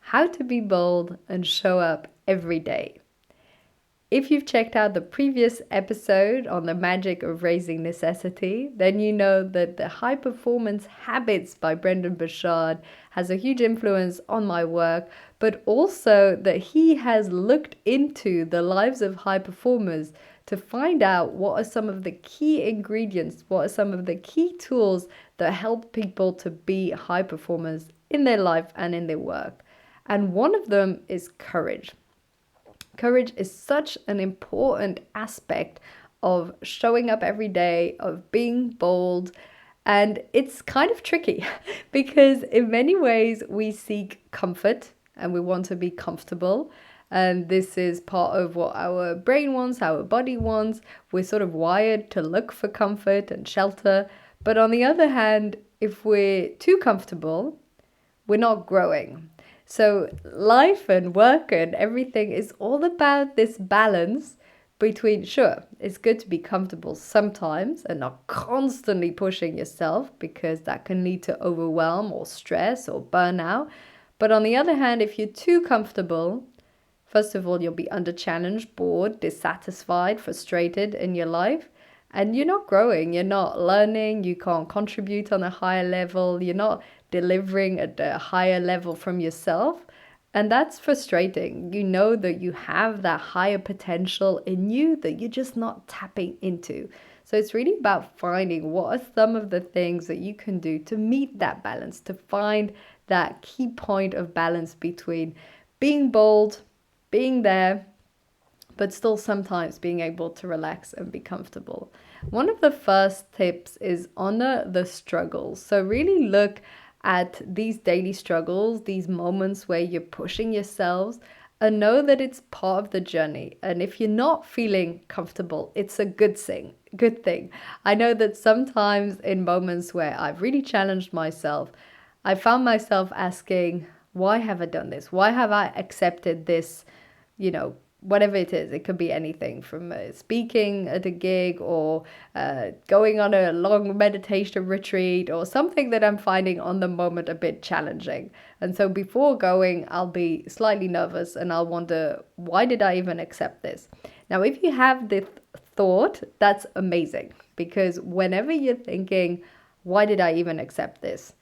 how to be bold and show up every day. If you've checked out the previous episode on the magic of raising necessity, then you know that the High Performance Habits by Brendon Burchard has a huge influence on my work, but also that he has looked into the lives of high performers to find out what are some of the key ingredients, what are some of the key tools that help people to be high performers in their life and in their work. And one of them is courage. Courage is such an important aspect of showing up every day, of being bold. And it's kind of tricky because in many ways we seek comfort and we want to be comfortable. And this is part of what our brain wants, our body wants. We're sort of wired to look for comfort and shelter. But on the other hand, if we're too comfortable, we're not growing. So life and work and everything is all about this balance between, sure, it's good to be comfortable sometimes and not constantly pushing yourself because that can lead to overwhelm or stress or burnout. But on the other hand, if you're too comfortable, first of all, you'll be under-challenged, bored, dissatisfied, frustrated in your life. And you're not growing, you're not learning, you can't contribute on a higher level, you're not delivering at a higher level from yourself. And that's frustrating. You know that you have that higher potential in you that you're just not tapping into. So it's really about finding what are some of the things that you can do to meet that balance, to find that key point of balance between being bold, being there, but still sometimes being able to relax and be comfortable. One of the first tips is honor the struggles. So really look at these daily struggles, these moments where you're pushing yourselves, and know that it's part of the journey. And if you're not feeling comfortable, it's a good thing. Good thing. I know that sometimes in moments where I've really challenged myself, I found myself asking, why have I done this? Why have I accepted this, whatever it is? It could be anything from speaking at a gig or going on a long meditation retreat or something that I'm finding on the moment a bit challenging. And so before going, I'll be slightly nervous and I'll wonder, why did I even accept this? Now, if you have this thought, that's amazing, because whenever you're thinking, why did I even accept this?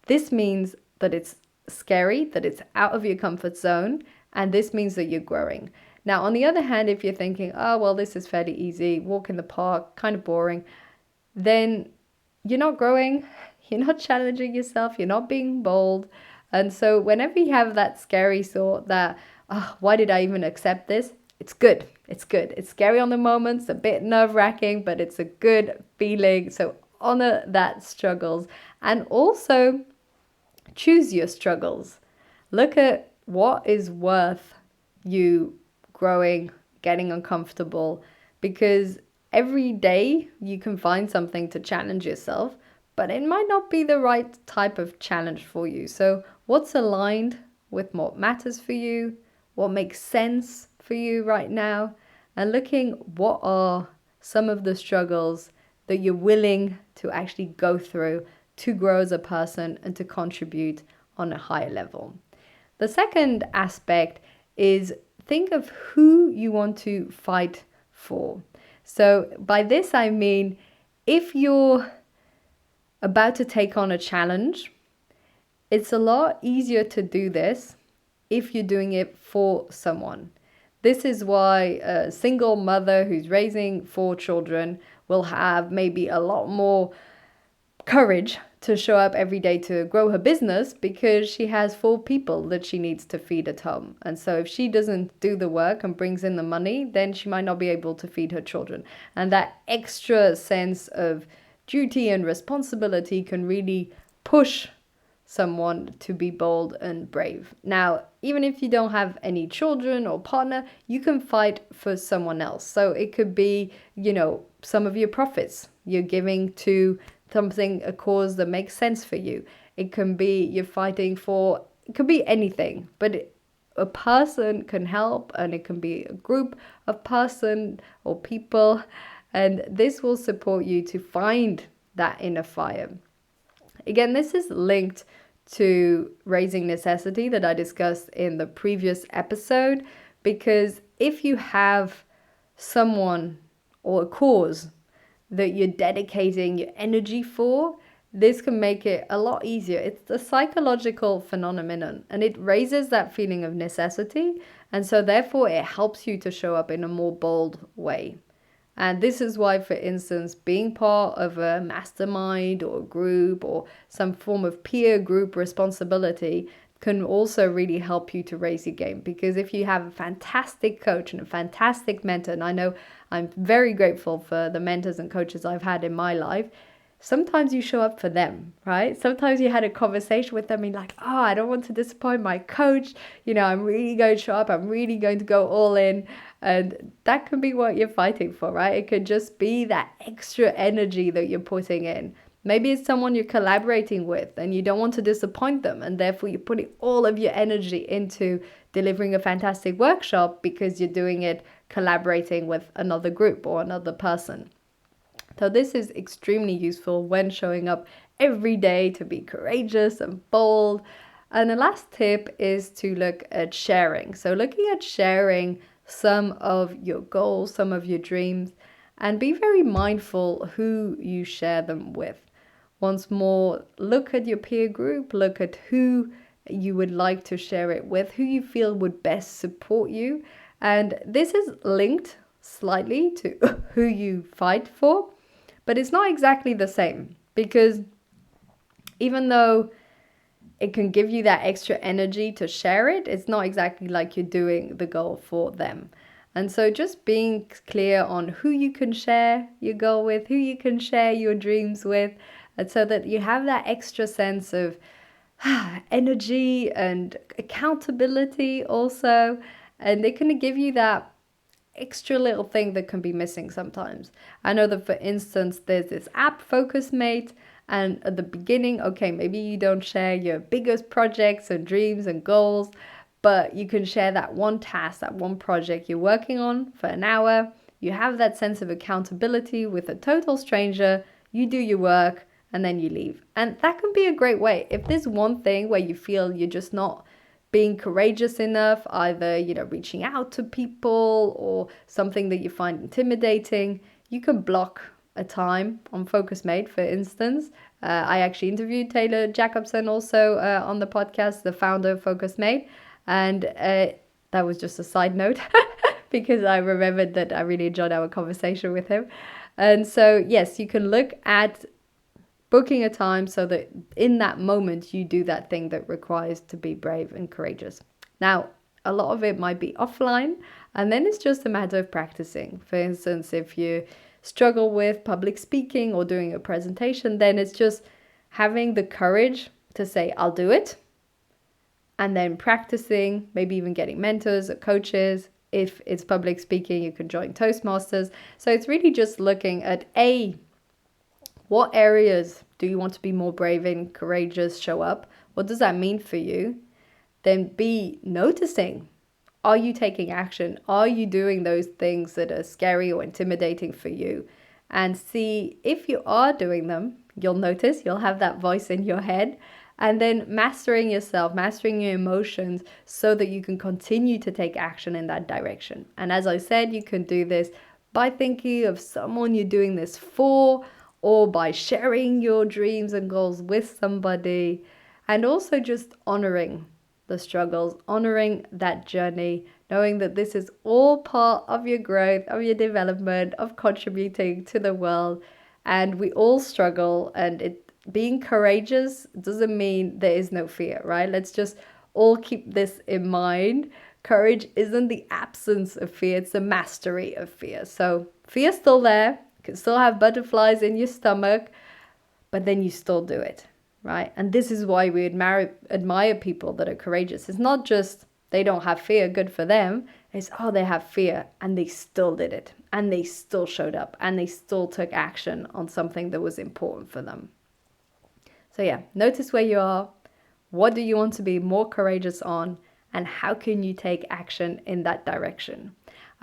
This means that it's scary, that it's out of your comfort zone, and this means that you're growing. Now, on the other hand, if you're thinking, oh, well, this is fairly easy, walk in the park, kind of boring, then you're not growing, you're not challenging yourself, you're not being bold. And so whenever you have that scary thought that, oh, why did I even accept this? It's good. It's good. It's scary on the moment, it's a bit nerve-wracking, but it's a good feeling. So honor that struggles and also choose your struggles. Look at what is worth you growing, getting uncomfortable, because every day you can find something to challenge yourself, but it might not be the right type of challenge for you. So what's aligned with what matters for you, what makes sense for you right now, and looking what are some of the struggles that you're willing to actually go through to grow as a person and to contribute on a higher level. The second aspect is think of who you want to fight for. So by this, I mean, if you're about to take on a challenge, it's a lot easier to do this if you're doing it for someone. This is why a single mother who's raising 4 children will have maybe a lot more courage to show up every day to grow her business, because she has 4 people that she needs to feed at home. And so if she doesn't do the work and brings in the money, then she might not be able to feed her children. And that extra sense of duty and responsibility can really push someone to be bold and brave. Now, even if you don't have any children or partner, you can fight for someone else. So it could be, some of your profits you're giving to something, a cause that makes sense for you. It can be you're fighting for, it could be anything, but a person can help, and it can be a group of person or people, and this will support you to find that inner fire. Again, this is linked to raising necessity that I discussed in the previous episode, because if you have someone or a cause that you're dedicating your energy for, this can make it a lot easier. It's a psychological phenomenon, and it raises that feeling of necessity. And so therefore it helps you to show up in a more bold way. And this is why, for instance, being part of a mastermind or a group or some form of peer group responsibility can also really help you to raise your game. Because if you have a fantastic coach and a fantastic mentor, and I know I'm very grateful for the mentors and coaches I've had in my life, sometimes you show up for them, right? Sometimes you had a conversation with them and like, oh, I don't want to disappoint my coach. I'm really going to show up. I'm really going to go all in. And that can be what you're fighting for, right? It could just be that extra energy that you're putting in. Maybe it's someone you're collaborating with and you don't want to disappoint them. And therefore you're putting all of your energy into delivering a fantastic workshop because you're doing it collaborating with another group or another person. So this is extremely useful when showing up every day to be courageous and bold. And the last tip is to look at sharing. So looking at sharing some of your goals, some of your dreams, and be very mindful who you share them with. Once more, look at your peer group, look at who you would like to share it with, who you feel would best support you. And this is linked slightly to who you fight for, but it's not exactly the same, because even though it can give you that extra energy to share it, it's not exactly like you're doing the goal for them. And so just being clear on who you can share your goal with, who you can share your dreams with, and so that you have that extra sense of energy and accountability also. And they can give you that extra little thing that can be missing sometimes. I know that, for instance, there's this app, Focusmate, and at the beginning, okay, maybe you don't share your biggest projects and dreams and goals, but you can share that one task, that one project you're working on for an hour. You have that sense of accountability with a total stranger. You do your work and then you leave. And that can be a great way. If there's one thing where you feel you're just not being courageous enough, either, reaching out to people or something that you find intimidating, you can block a time on Focusmate, for instance. I actually interviewed Taylor Jacobson also on the podcast, the founder of Focusmate. And that was just a side note because I remembered that I really enjoyed our conversation with him. And so, yes, you can look at booking a time so that in that moment you do that thing that requires to be brave and courageous. Now, a lot of it might be offline, and then it's just a matter of practicing. For instance, if you struggle with public speaking or doing a presentation, then it's just having the courage to say, I'll do it. And then practicing, maybe even getting mentors or coaches. If it's public speaking, you can join Toastmasters. So it's really just looking at what areas do you want to be more brave and courageous, show up? What does that mean for you? Then B, noticing. Are you taking action? Are you doing those things that are scary or intimidating for you? And C, if you are doing them, you'll notice, you'll have that voice in your head. And then mastering yourself, mastering your emotions so that you can continue to take action in that direction. And as I said, you can do this by thinking of someone you're doing this for, or by sharing your dreams and goals with somebody, and also just honoring the struggles, honoring that journey, knowing that this is all part of your growth, of your development, of contributing to the world. And we all struggle, and being courageous doesn't mean there is no fear, right? Let's just all keep this in mind. Courage isn't the absence of fear, it's the mastery of fear. So fear's still there. You can still have butterflies in your stomach, but then you still do it, right? And this is why we admire people that are courageous. It's not just they don't have fear, good for them. It's, they have fear and they still did it. And they still showed up and they still took action on something that was important for them. So yeah, notice where you are. What do you want to be more courageous on? And how can you take action in that direction?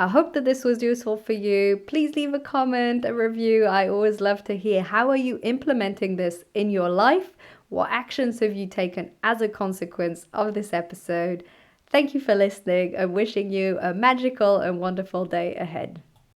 I hope that this was useful for you. Please leave a comment, a review. I always love to hear, how are you implementing this in your life? What actions have you taken as a consequence of this episode? Thank you for listening and wishing you a magical and wonderful day ahead.